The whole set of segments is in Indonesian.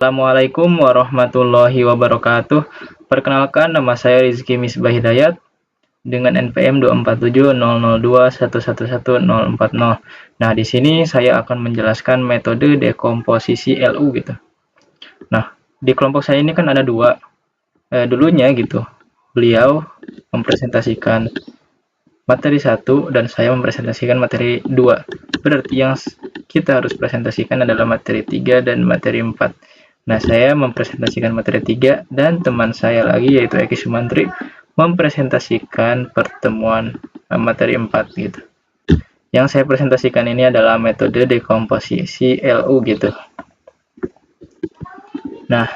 Assalamualaikum warahmatullahi wabarakatuh. Perkenalkan, nama saya Rizky Misbah Hidayat dengan NPM 2470021111040. Nah, di sini saya akan menjelaskan metode dekomposisi LU gitu. Nah, di kelompok saya ini kan ada dua. Dulunya gitu, beliau mempresentasikan materi 1 dan saya mempresentasikan materi 2. Berarti yang kita harus presentasikan adalah materi 3 dan materi 4. Nah, saya mempresentasikan materi 3 dan teman saya lagi yaitu Eki Sumantri mempresentasikan pertemuan materi 4 gitu. Yang saya presentasikan ini adalah metode dekomposisi LU gitu. Nah,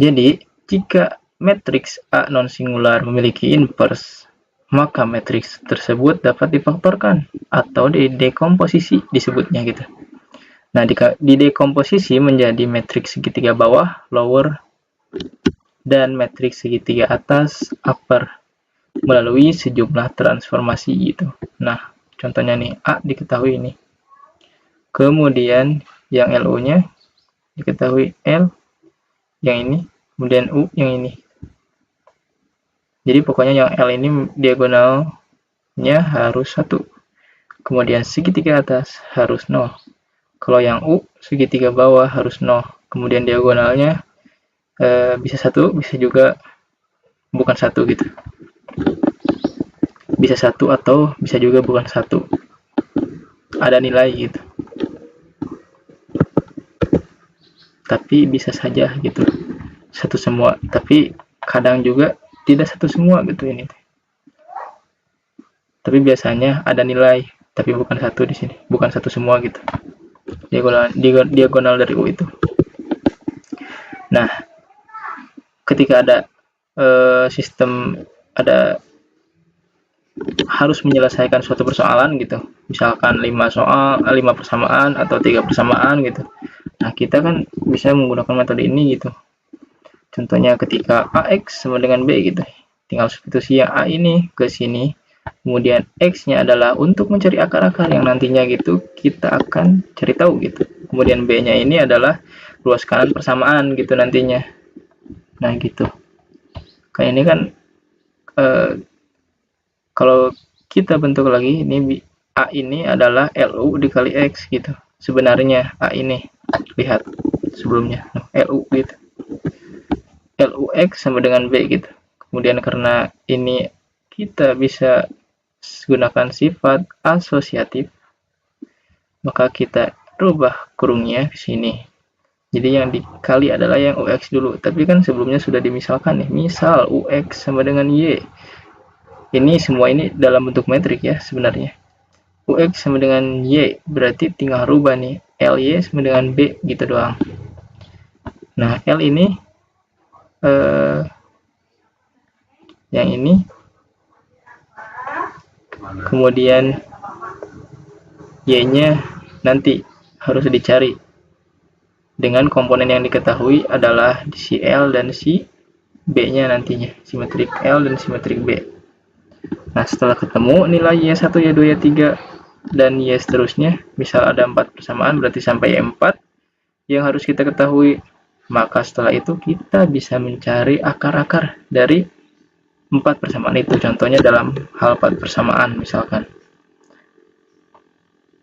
jadi jika matriks A non singular memiliki inverse, maka matriks tersebut dapat difaktorkan atau didekomposisi disebutnya gitu. Nah, didekomposisi menjadi matriks segitiga bawah, lower, dan matriks segitiga atas, upper, melalui sejumlah transformasi gitu. Nah, contohnya nih, A diketahui ini. Kemudian yang LU-nya diketahui L, yang ini, kemudian U, yang ini. Jadi pokoknya yang L ini diagonalnya harus 1. Kemudian segitiga atas harus 0. Kalau yang U, segitiga bawah harus 0. Kemudian diagonalnya bisa 1, bisa juga bukan 1 gitu. Bisa 1 atau bisa juga bukan 1. Ada nilai gitu. Tapi bisa saja gitu. 1 semua. Tapi kadang juga tidak 1 semua gitu ini. Tapi biasanya ada nilai, tapi bukan 1 di sini. Bukan 1 semua gitu. Diagonal dari U itu. Nah, ketika ada sistem harus menyelesaikan suatu persoalan gitu, misalkan 5 persamaan atau 3 persamaan gitu. Nah, kita kan bisa menggunakan metode ini gitu. Contohnya ketika AX sama dengan B gitu, tinggal substitusi yang A ini ke sini. Kemudian X-nya adalah untuk mencari akar-akar yang nantinya gitu kita akan cari tahu gitu. Kemudian B-nya ini adalah ruas kanan persamaan gitu nantinya. Nah gitu. Kayak ini kan kalau kita bentuk lagi ini A ini adalah LU dikali X gitu. Sebenarnya A ini lihat sebelumnya LU gitu. LUX sama dengan B gitu. Kemudian karena ini kita bisa gunakan sifat asosiatif, maka kita rubah kurungnya ke sini. Jadi yang dikali adalah yang UX dulu. Tapi kan sebelumnya sudah dimisalkan nih. Misal UX sama dengan Y. Ini semua ini dalam bentuk metrik ya sebenarnya. UX sama dengan Y. Berarti tinggal rubah nih. LY sama dengan B gitu doang. Nah, L ini yang ini. Kemudian Y-nya nanti harus dicari dengan komponen yang diketahui adalah si L dan si B-nya nantinya, simetrik L dan simetrik B. Nah, setelah ketemu nilai Y1, Y2, Y3 dan Y seterusnya, misal ada 4 persamaan berarti sampai Y4 yang harus kita ketahui. Maka setelah itu kita bisa mencari akar-akar dari 4 persamaan itu. Contohnya dalam hal 4 persamaan misalkan.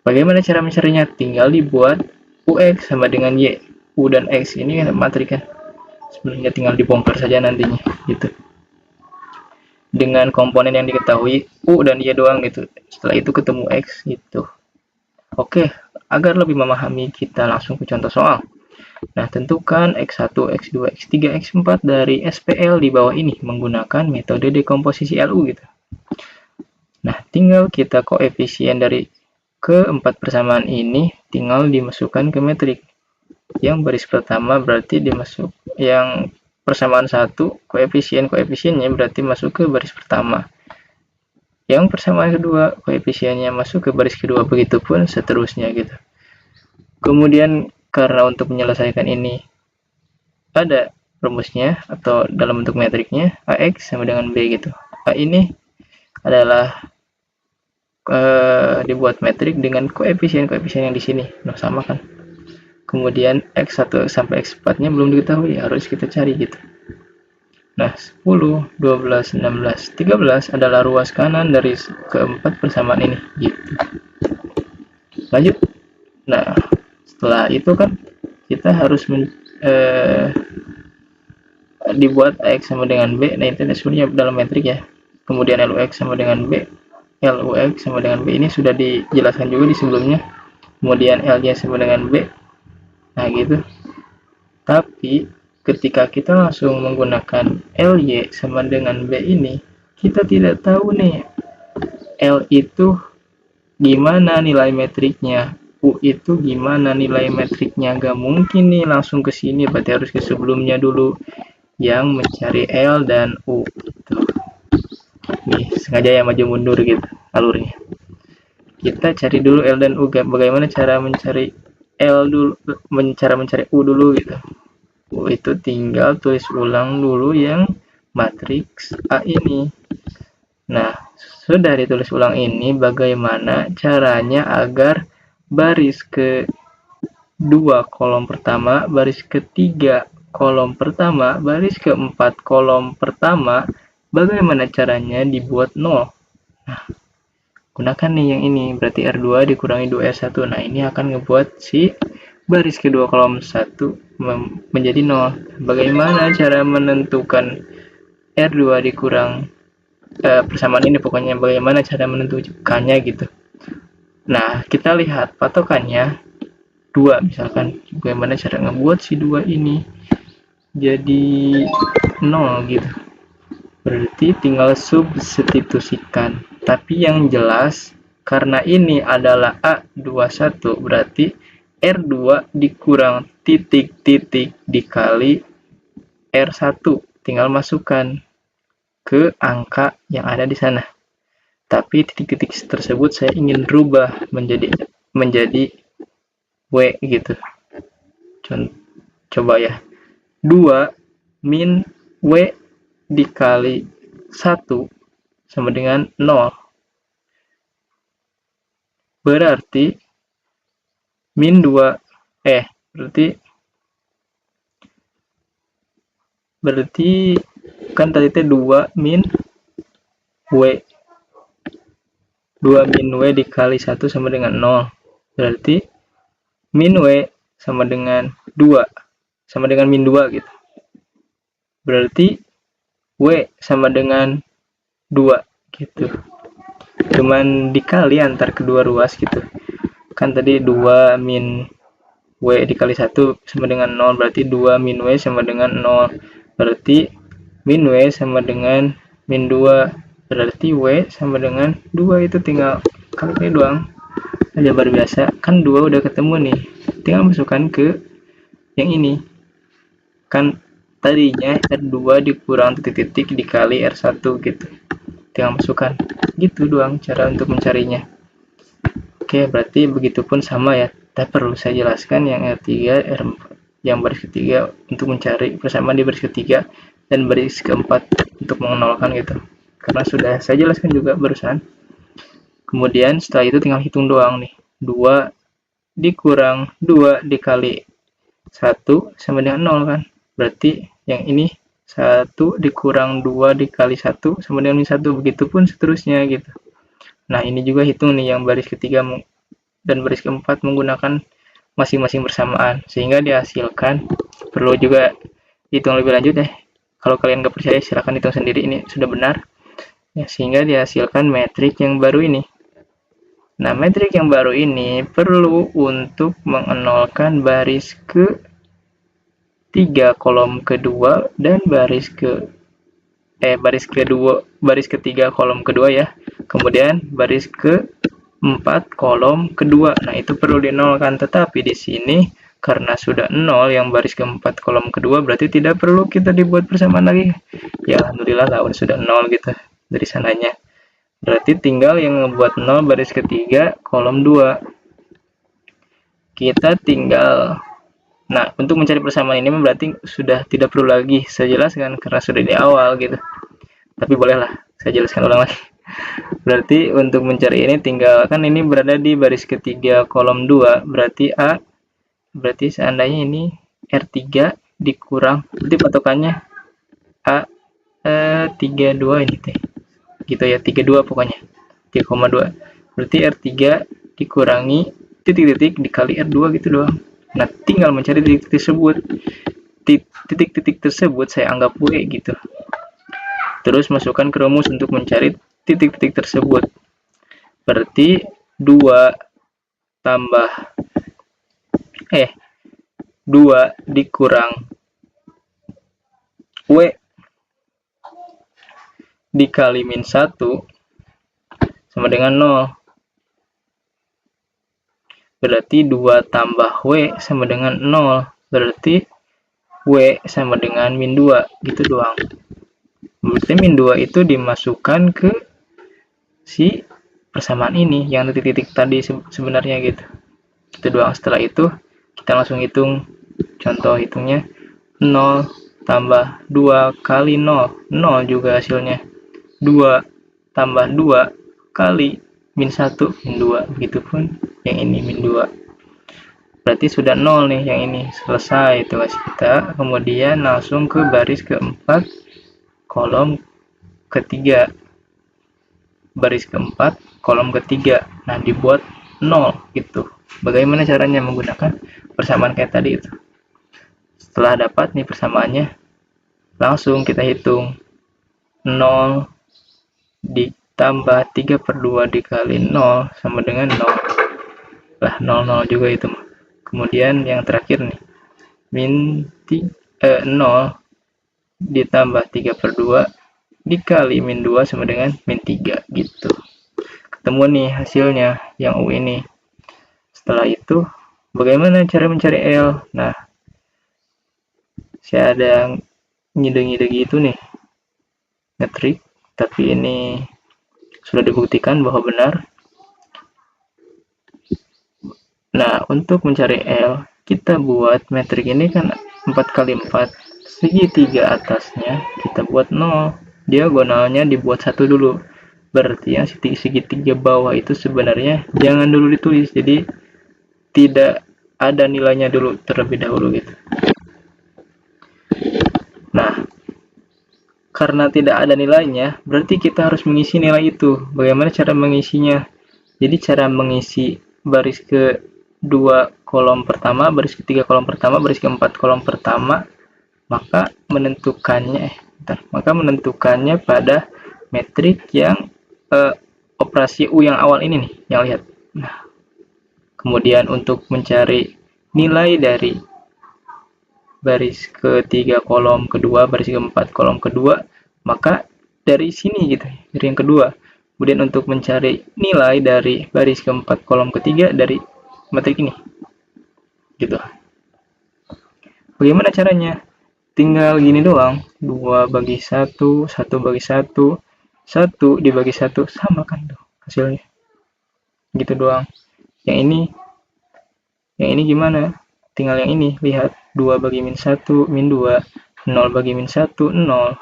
Bagaimana cara mencarinya? Tinggal dibuat UX sama dengan Y. U dan X ini kan matrik kan. Sebenarnya tinggal dibongkar saja nantinya gitu. Dengan komponen yang diketahui U dan Y doang gitu. Setelah itu ketemu X gitu. Oke, agar lebih memahami kita langsung ke contoh soal. Nah, tentukan X1, X2, X3, X4 dari SPL di bawah ini menggunakan metode dekomposisi LU gitu. Nah, tinggal kita koefisien dari keempat persamaan ini tinggal dimasukkan ke metrik. Yang baris pertama berarti dimasuk yang persamaan 1, koefisiennya berarti masuk ke baris pertama. Yang persamaan kedua, koefisiennya masuk ke baris kedua, begitupun seterusnya gitu. Kemudian karena untuk menyelesaikan ini ada rumusnya atau dalam bentuk metriknya, AX sama dengan B gitu. A ini adalah dibuat metrik dengan koefisien yang di sini. Nah, sama kan. kemudian X1 sampai X4 nya belum diketahui, harus kita cari gitu. Nah, 10, 12, 16, 13 adalah ruas kanan dari keempat persamaan ini gitu. Lanjut. Nah, setelah itu kan kita harus dibuat X sama dengan B. Nah, itu sebenarnya dalam metrik ya. Kemudian LUX sama dengan B, LUX sama dengan B ini sudah dijelaskan juga di sebelumnya. Kemudian LY sama dengan B. Nah, gitu. Tapi ketika kita langsung menggunakan LY sama dengan B ini, kita tidak tahu nih L itu gimana nilai metriknya, U itu gimana nilai metriknya. Gak mungkin nih langsung ke sini, berarti harus ke sebelumnya dulu yang mencari L dan U gitu. Nih, sengaja ya maju mundur gitu alurnya. Kita cari dulu L dan U. Bagaimana cara mencari L dulu, cara mencari U dulu gitu. Itu tinggal tulis ulang dulu yang matriks A ini. Nah, sudah ditulis ulang ini, bagaimana caranya agar baris kedua kolom pertama, baris ketiga kolom pertama, baris keempat kolom pertama, bagaimana caranya dibuat 0. Nah, gunakan nih yang ini, berarti R2 dikurangi 2R1. Nah, ini akan ngebuat si baris kedua kolom 1 menjadi 0. Bagaimana cara menentukan R2 dikurang persamaan ini, pokoknya bagaimana cara menentukannya gitu. Nah, kita lihat patokannya 2 misalkan. Bagaimana cara ngebuat si 2 ini jadi 0 gitu. Berarti tinggal substitusikan. Tapi yang jelas, karena ini adalah A21, berarti R2 dikurang titik-titik dikali R1. Tinggal masukkan ke angka yang ada di sana. Tapi titik-titik tersebut saya ingin rubah menjadi W gitu. Coba ya. 2 min W dikali 1 sama dengan 0. Berarti min 2 berarti kan tadi itu 2 min W. 2 min W dikali 1 sama dengan 0. Berarti min W sama dengan 2. Sama dengan min 2 gitu. Berarti W sama dengan 2 gitu. Cuman dikali antar kedua ruas gitu. Kan tadi 2 min W dikali 1 sama dengan 0. Berarti 2 min W sama dengan 0. Berarti min W sama dengan min 2. Berarti W sama dengan 2, itu tinggal kali doang. Aljabar biasa. Kan 2 udah ketemu nih. Tinggal masukkan ke yang ini. Kan tadinya R2 dikurang titik-titik dikali R1 gitu. Tinggal masukkan. Gitu doang cara untuk mencarinya. Oke, berarti begitupun sama ya. Tapi perlu saya jelaskan yang R3, R4, yang baris ketiga untuk mencari persamaan di baris ketiga dan baris keempat untuk mengenalkan gitu. Karena sudah saya jelaskan juga barusan. Kemudian setelah itu tinggal hitung doang nih. 2 dikurang 2 dikali 1 sama dengan 0 kan. Berarti yang ini 1 dikurang 2 dikali 1 sama dengan 1. Begitupun seterusnya gitu. Nah, ini juga hitung nih yang baris ketiga dan baris keempat menggunakan masing-masing bersamaan. Sehingga dihasilkan, perlu juga hitung lebih lanjut ya. Kalau kalian nggak percaya silahkan hitung sendiri, ini sudah benar. Ya, sehingga dihasilkan metrik yang baru ini. Nah, metrik yang baru ini perlu untuk mengenolkan baris ke-3 kolom kedua dan baris ketiga kolom kedua ya. Kemudian baris ke-4 kolom kedua. Nah, itu perlu dinolkan, tetapi di sini karena sudah 0 yang baris ke-4 kolom kedua, berarti tidak perlu kita dibuat persamaan lagi. Ya, alhamdulillah lah sudah 0 gitu dari sananya. Berarti tinggal yang ngebuat 0 baris ketiga kolom 2. Kita tinggal, nah, untuk mencari persamaan ini berarti sudah tidak perlu lagi saya jelaskan karena sudah di awal gitu. Tapi bolehlah saya jelaskan ulang lagi. Berarti untuk mencari ini tinggal, kan ini berada di baris ketiga kolom 2, berarti A Berarti seandainya ini R3 dikurang, berarti patokannya A32 ini teh. Gitu ya, 32 pokoknya. 3,2. Berarti R3 dikurangi titik-titik dikali R2 gitu doang. Nah, tinggal mencari titik tersebut. Titik-titik tersebut saya anggap W gitu. Terus masukkan ke rumus untuk mencari titik-titik tersebut. Berarti 2 tambah 2 dikurang W dikali min 1 sama dengan 0. Berarti 2 tambah W sama dengan 0. Berarti W sama dengan min 2. Gitu doang. Berarti min 2 itu dimasukkan ke si persamaan ini yang titik-titik tadi sebenarnya gitu. Itu doang. Setelah itu kita langsung hitung. Contoh hitungnya 0 tambah 2 kali 0. 0 juga hasilnya. 2 tambah 2 kali min 1 min 2. Begitupun yang ini min 2. Berarti sudah 0 nih yang ini. Selesai tugas kita. Kemudian langsung ke baris keempat kolom ketiga. Baris keempat kolom ketiga. Nah, dibuat 0 gitu. Bagaimana caranya menggunakan persamaan kayak tadi itu? Setelah dapat nih persamaannya, langsung kita hitung 0 ditambah 3/2 dikali 0 sama dengan 0. Lah 0 juga itu. Kemudian yang terakhir nih, min 0 ditambah 3/2 dikali min 2 sama dengan min 3 gitu. Ketemu nih hasilnya yang U ini. Setelah itu bagaimana cara mencari L? Nah, saya ada ngide-ngide gitu nih, ngetrik, tapi ini sudah dibuktikan bahwa benar. Nah, untuk mencari L, kita buat metrik ini kan 4x4, segitiga atasnya kita buat 0, diagonalnya dibuat 1 dulu. Berarti yang segitiga bawah itu sebenarnya jangan dulu ditulis, jadi tidak ada nilainya dulu terlebih dahulu gitu. Nah, karena tidak ada nilainya, berarti kita harus mengisi nilai itu. Bagaimana cara mengisinya? Jadi cara mengisi baris kedua kolom pertama, baris ketiga kolom pertama, baris keempat kolom pertama, maka menentukannya pada metrik yang operasi U yang awal ini nih, yang lihat. Nah, kemudian untuk mencari nilai dari baris ketiga kolom kedua, baris keempat kolom kedua, maka dari sini gitu, dari yang kedua. Kemudian untuk mencari nilai dari baris keempat kolom ketiga dari metrik ini, gitu. Bagaimana caranya? Tinggal gini doang, 2/1, 1/1, 1 dibagi 1, sama kan tuh hasilnya. Gitu doang. Yang ini gimana? Tinggal yang ini, lihat. 2 bagi min 1, min 2. 0 bagi min 1, 0.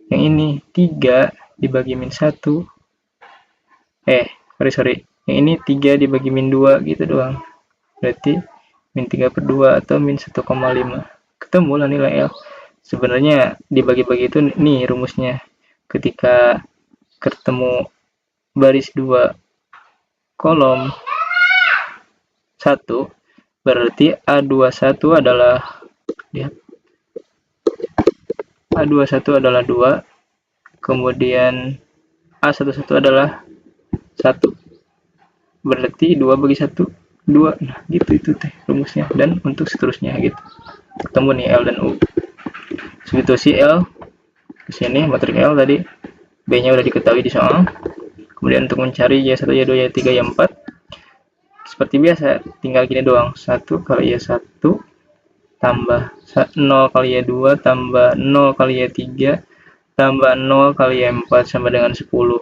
Yang ini, 3 dibagi min 1. Sorry. Yang ini 3 dibagi min 2, gitu doang. Berarti min 3/2 atau min 1,5. Ketemu lah nilai L. Sebenarnya dibagi-bagi itu nih rumusnya. Ketika ketemu baris 2 kolom 1, berarti A21 adalah, lihat, A21 adalah 2, kemudian A11 adalah 1, berarti 2/1, 2. Nah, gitu itu teh rumusnya, dan untuk seterusnya gitu. Ketemu nih L dan U. Substitusi L ke sini, metrik L tadi, B-nya udah diketahui di soal. Kemudian untuk mencari Y1, Y2, Y3, Y4, seperti biasa, tinggal gini doang. 1 kali Y1 tambah 0 kali Y2 tambah 0 kali Y3 tambah 0 kali Y4 sama dengan 10.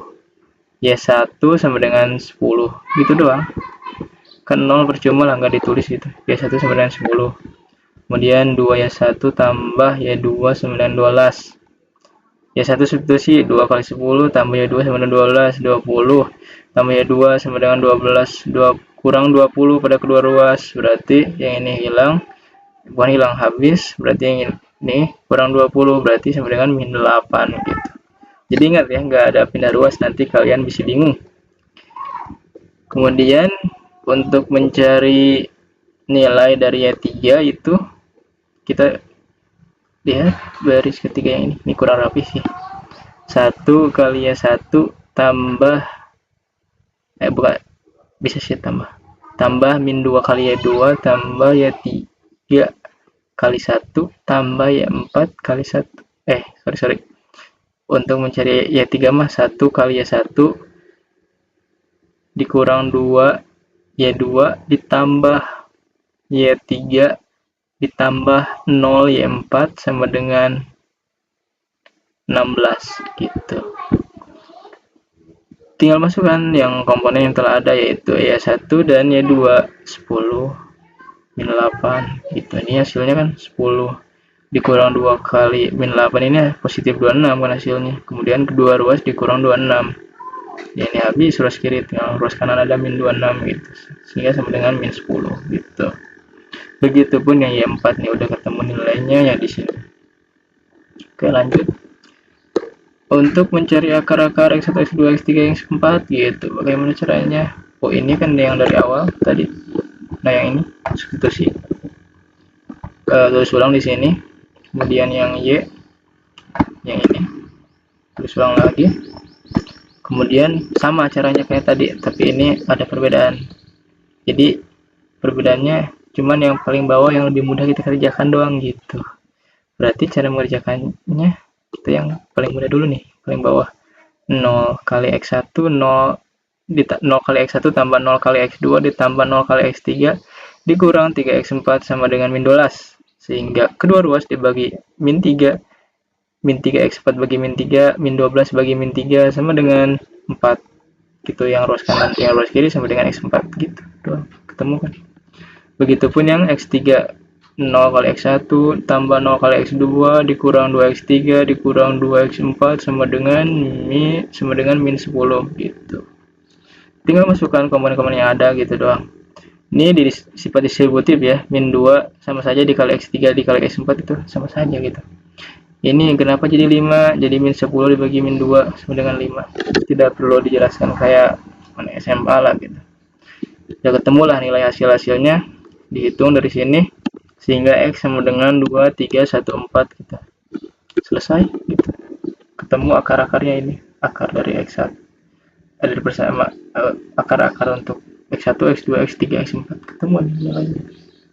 Y1 sama dengan 10. Gitu doang. Kan 0 percuma lah, nggak ditulis gitu. Y1 sama dengan 10. Kemudian 2Y1 tambah Y2 sama dengan 12. Y1 substitusi 2 kali 10 tambah Y2 sama dengan 12, 20. Tambah Y2 sama dengan 12, kurang 20 pada kedua ruas, berarti yang ini hilang, bukan hilang, habis, berarti yang ini kurang 20, berarti sama dengan min 8 gitu. Jadi ingat ya, nggak ada pindah ruas, nanti kalian bisa bingung. Kemudian untuk mencari nilai dari Y3 itu kita lihat baris ketiga yang ini kurang rapi sih. 1 kali Y1 tambah bukan, bisa sih tambah min 2 kali Y2 tambah Y3 kali 1 tambah Y4 kali 1 sorry. Untuk mencari Y3 mah 1 kali Y1 dikurang 2 Y2 ditambah Y3 ditambah 0 Y4 sama dengan 16 gitu. Tinggal masukkan yang komponen yang telah ada, yaitu Y1 dan Y2 10 min 8 gitu. Ini hasilnya kan 10 dikurang 2 kali min 8, ini positif 26 kan hasilnya. Kemudian kedua ruas dikurang 26 ya, ini habis ruas kiri, tinggal ruas kanan ada min 26 gitu, sehingga sama dengan min 10 gitu. Begitupun yang Y4 nih udah ketemu nilainya ya di sini. Oke, lanjut. Untuk mencari akar-akar X1, X2, X3, X4 gitu, bagaimana caranya? Oh, ini kan yang dari awal tadi. Nah, yang ini substitusi. Tulis ulang di sini. Kemudian yang Y, yang ini tulis ulang lagi. Kemudian sama caranya kayak tadi, tapi ini ada perbedaan. Jadi perbedaannya cuman yang paling bawah yang lebih mudah kita kerjakan doang gitu. Berarti cara mengerjakannya kita yang paling mudah dulu nih, paling bawah. 0 kali X1 0 kali X1 tambah 0 kali X2 ditambah 0 kali X3 dikurang 3X4 sama dengan min 12, sehingga kedua ruas dibagi min 3, min 3X4 bagi min 3, min 12 bagi min 3 sama dengan 4 gitu. Yang ruas kanan, yang ruas kiri sama dengan X4 gitu doang, ketemu kan. Begitupun yang X3, 0 kali X1 tambah 0 kali X2 dikurang 2X3 dikurang 2X4 sama dengan min 10 gitu. Tinggal masukkan komponen-komponen yang ada gitu doang. Ini di sifat distributif ya, min 2 sama saja dikali X3 dikali X4 itu sama saja gitu. Ini kenapa jadi 5? Jadi min 10 dibagi min 2 sama dengan 5. Tidak perlu dijelaskan kayak SMA lah gitu. Ya ketemulah nilai hasil-hasilnya, dihitung dari sini sehingga X sama dengan 2, 3, 1, 4 gitu. Selesai gitu. Ketemu akar-akarnya ini, akar dari X1. Ada bersama akar-akar untuk X1, X2, X3, X4. Ketemu nilainya.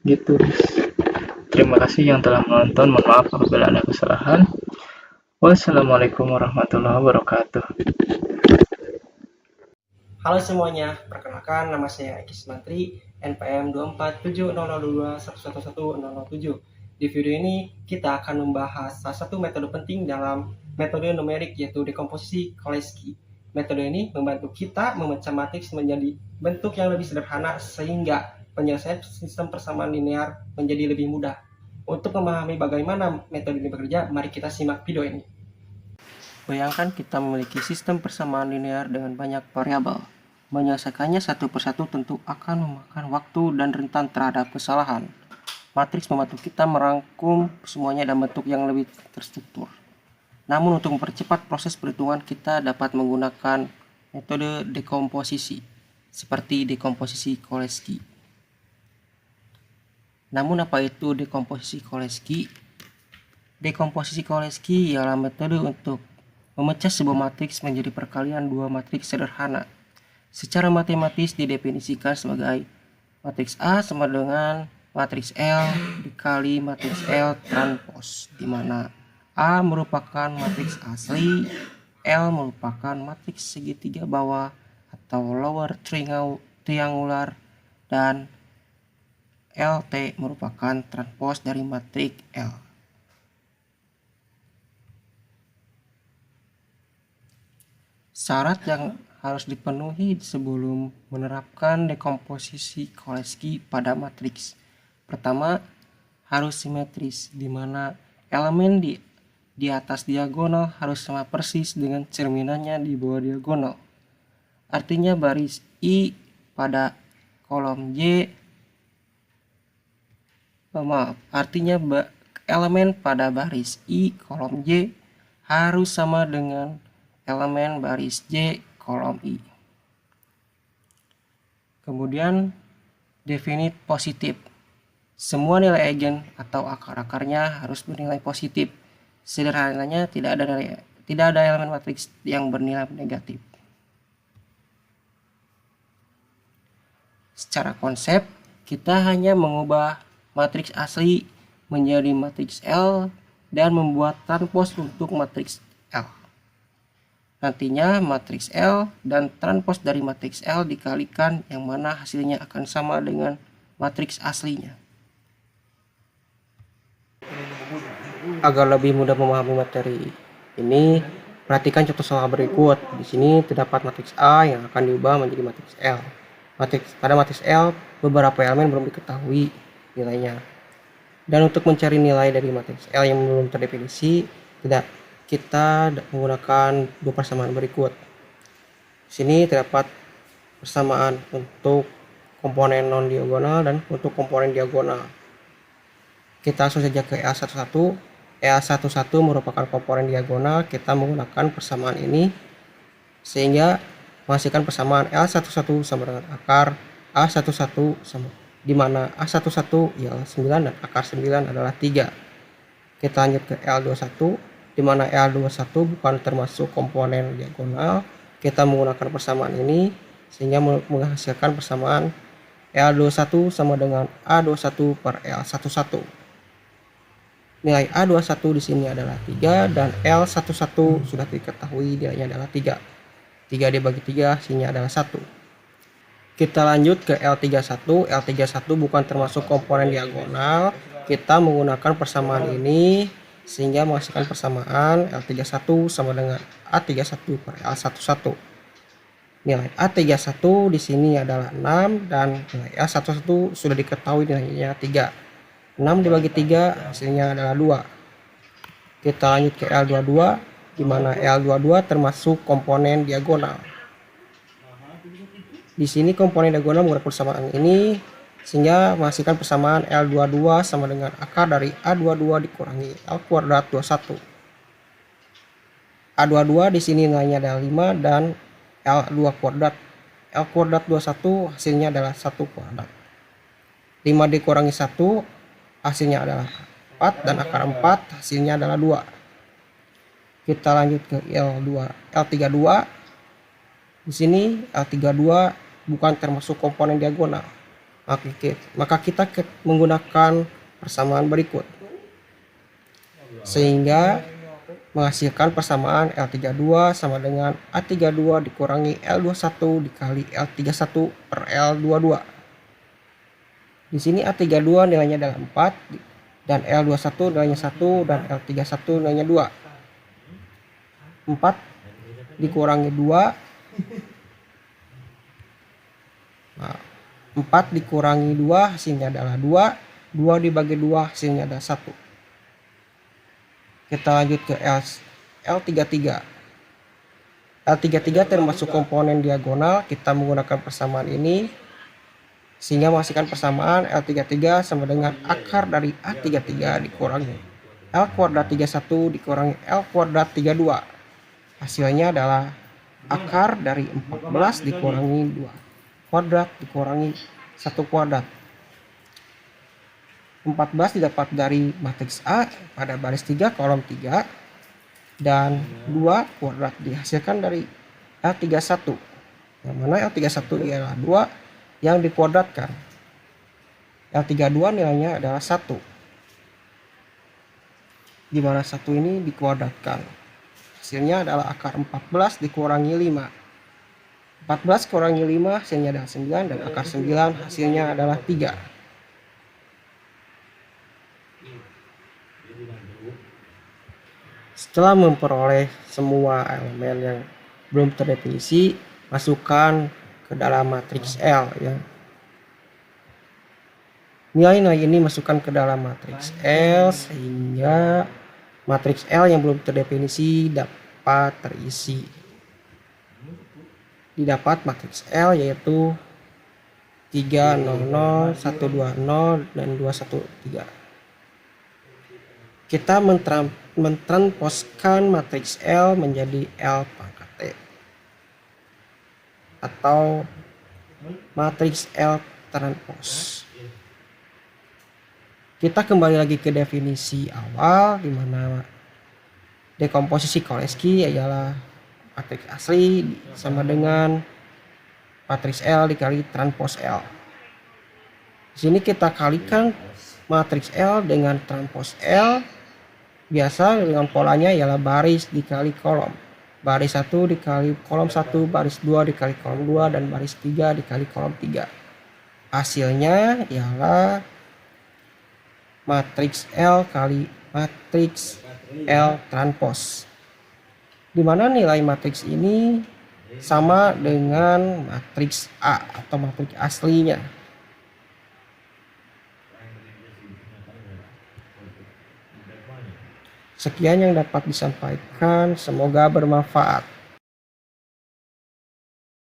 Gitu. Terima kasih yang telah menonton. Mohon maaf apabila ada kesalahan. Wassalamualaikum warahmatullahi wabarakatuh. Halo semuanya, perkenalkan nama saya Eki Sumantri, NPM 24702111007. Di video ini kita akan membahas salah satu metode penting dalam metode numerik, yaitu dekomposisi Cholesky. Metode ini membantu kita memecah matriks menjadi bentuk yang lebih sederhana sehingga penyelesaian sistem persamaan linear menjadi lebih mudah. Untuk memahami bagaimana metode ini bekerja, mari kita simak video ini. Bayangkan kita memiliki sistem persamaan linear dengan banyak variabel. Menyelesaikannya satu persatu tentu akan memakan waktu dan rentan terhadap kesalahan. Matriks membantu kita merangkum semuanya dalam bentuk yang lebih terstruktur. Namun untuk mempercepat proses perhitungan, kita dapat menggunakan metode dekomposisi, seperti dekomposisi Cholesky. Namun apa itu dekomposisi Cholesky? Dekomposisi Cholesky ialah metode untuk memecah sebuah matriks menjadi perkalian dua matriks sederhana. Secara matematis didefinisikan sebagai matriks A sama dengan matriks L dikali matriks L transpos, di mana A merupakan matriks asli, L merupakan matriks segitiga bawah atau lower triangular, dan LT merupakan transpos dari matriks L. Syarat yang harus dipenuhi sebelum menerapkan dekomposisi Cholesky pada matriks. Pertama, harus simetris, di mana elemen di atas diagonal harus sama persis dengan cerminannya di bawah diagonal. Artinya baris I pada kolom Y, artinya elemen pada baris I kolom Y harus sama dengan elemen baris J kolom I. Kemudian definite positif. Semua nilai eigen atau akar-akarnya harus bernilai positif. Sederhananya tidak ada elemen matriks yang bernilai negatif. Secara konsep, kita hanya mengubah matriks asli menjadi matriks L dan membuat transpos untuk matriks L. Nantinya matriks L dan transpos dari matriks L dikalikan yang mana hasilnya akan sama dengan matriks aslinya. Agar lebih mudah memahami materi ini, perhatikan contoh soal berikut. Di sini terdapat matriks A yang akan diubah menjadi matriks L. Pada matriks L, beberapa elemen belum diketahui nilainya. Dan untuk mencari nilai dari matriks L yang belum terdefinisi, kita menggunakan dua persamaan berikut. Di sini terdapat persamaan untuk komponen non-diagonal dan untuk komponen diagonal. Kita langsung saja ke L11. L11 merupakan komponen diagonal. Kita menggunakan persamaan ini sehingga menghasilkan persamaan L11 sama dengan akar A11 sama, di mana A11 ialah 9 dan akar 9 adalah 3. Kita lanjut ke L21, di mana L21 bukan termasuk komponen diagonal. Kita menggunakan persamaan ini sehingga menghasilkan persamaan L21 sama dengan A21 per L11. Nilai A21 di sini adalah 3 dan L11 sudah diketahui nilainya adalah 3. 3 dibagi 3 hasilnya adalah 1. Kita lanjut ke L31. L31 bukan termasuk komponen diagonal. Kita menggunakan persamaan ini sehingga menghasilkan persamaan L31 sama dengan A31 per L11. Nilai A31 di sini adalah 6 dan nilai L11 sudah diketahui nilainya 3. 6 dibagi 3 hasilnya adalah 2. Kita lanjut ke L22, di mana L22 termasuk komponen diagonal. Di sini komponen diagonal menggunakan persamaan ini sehingga menghasilkan persamaan L22 sama dengan akar dari A22 dikurangi L kuadrat 21. A22 di sini nilainya adalah 5 dan L2 kuadrat. L kuadrat 21 hasilnya adalah 1 kuadrat. 5 dikurangi 1 hasilnya adalah 4 dan akar 4 hasilnya adalah 2. Kita lanjut ke L32. Di sini L32 bukan termasuk komponen diagonal. Maka kita menggunakan persamaan berikut sehingga menghasilkan persamaan L32 sama dengan A32 dikurangi L21 dikali L31 per L22. Di sini A32 nilainya adalah 4 dan L21 nilainya 1 dan L31 nilainya 2. 4 dikurangi 2. Nah, 4 dikurangi 2 hasilnya adalah 2. 2 dibagi 2 hasilnya adalah 1. Kita lanjut ke L33. L33 termasuk komponen diagonal. Kita menggunakan persamaan ini sehingga menghasilkan persamaan L33 sama dengan akar dari A33 dikurangi L kuadrat 31 dikurangi L kuadrat 32. Hasilnya adalah akar dari 14 dikurangi 2 kuadrat dikurangi 1 kuadrat. 14 didapat dari matriks A pada baris 3 kolom 3 dan 2 kuadrat dihasilkan dari L31, yang mana L31 ialah 2 yang dikuadratkan. L32 nilainya adalah 1, di mana 1 ini dikuadratkan. Hasilnya adalah akar 14 dikurangi 5. 14 kurangi 5 hasilnya adalah 9 dan akar 9 hasilnya adalah 3. Setelah memperoleh semua elemen yang belum terdefinisi, masukkan ke dalam matriks L ya. Nilai-nilai ini masukkan ke dalam matriks L sehingga matriks L yang belum terdefinisi dapat terisi. Didapat matriks L yaitu 3, 300, 120, dan 213. Kita mentranspozkan matriks L menjadi L pangkat T atau matriks L transpos. Kita kembali lagi ke definisi awal, di mana dekomposisi Cholesky adalah matriks asli sama dengan matriks L dikali transpos L. Di sini kita kalikan matriks L dengan transpos L. Biasa dengan polanya ialah baris dikali kolom. Baris 1 dikali kolom 1, baris 2 dikali kolom 2, dan baris 3 dikali kolom 3. Hasilnya ialah matriks L kali matriks L transpos, di mana nilai matriks ini sama dengan matriks A atau matriks aslinya. Sekian yang dapat disampaikan, semoga bermanfaat.